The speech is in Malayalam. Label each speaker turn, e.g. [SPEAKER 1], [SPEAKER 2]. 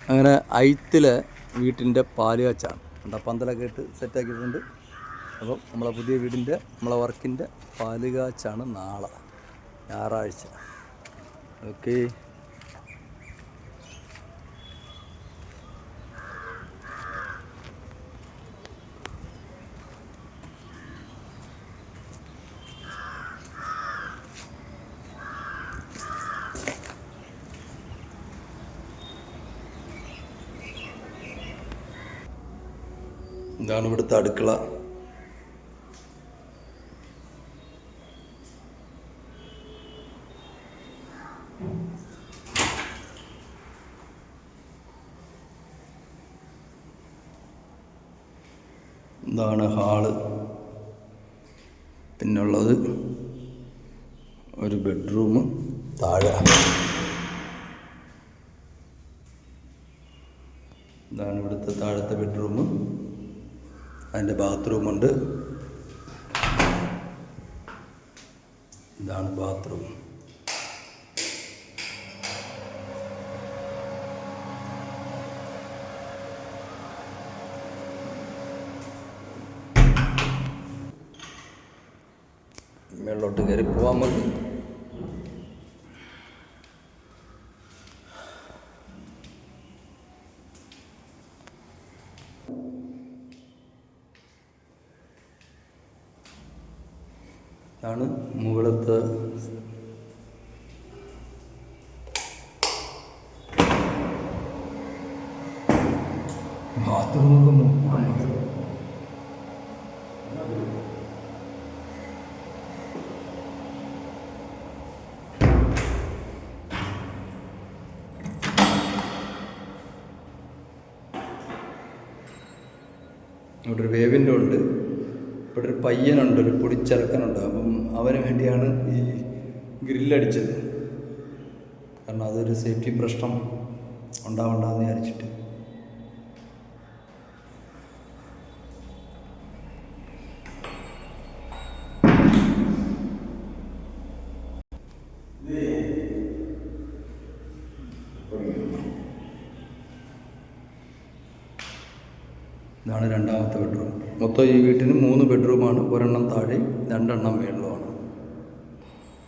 [SPEAKER 1] അങ്ങനെ ഐത്തിലെ വീട്ടിൻ്റെ പാല് കാച്ചാണ്. എന്താ പന്തലൊക്കെ ഇട്ട് സെറ്റാക്കിയിട്ടുണ്ട്. അപ്പം നമ്മളെ പുതിയ വീടിൻ്റെ നമ്മളെ വർക്കിൻ്റെ പാല് കാച്ചാണ് നാളെ ഞായറാഴ്ച. ഓക്കെ. ഇതാണ് ഇവിടുത്തെ അടുക്കള. ഇതാണ് ഹാള്. പിന്നുള്ളത് ഒരു ബെഡ്റൂം താഴെ. ഇതാണ് ഇവിടുത്തെ താഴത്തെ ബെഡ്റൂം. അതിൻ്റെ ബാത്റൂമുണ്ട്. ഇതാണ് ബാത്റൂം. മേളിലോട്ട് കയറി പോവാൻ മതി. ഇതാണ് മുകളിലത്തെ ബാത്റൂമൊക്കെ. ഇവിടെ ഒരു വേവിൻ്റെ ഉണ്ട്. ഇവിടെ ഒരു പയ്യനുണ്ട്, ഒരു പൊടിച്ചെറുക്കനുണ്ട്. അപ്പം അവന് വേണ്ടിയാണ് ഈ ഗ്രില്ലടിച്ചത്. കാരണം അതൊരു സേഫ്റ്റി പ്രശ്നം ഉണ്ടാവണ്ടെന്ന് വിചാരിച്ചിട്ട്. ഇതാണ് രണ്ടാമത്തെ ബെഡ്റൂം. മൊത്തം ഈ വീട്ടിന് 3 ബെഡ്റൂമാണ്. ഒരെണ്ണം താഴെയും 2 മേളിലും.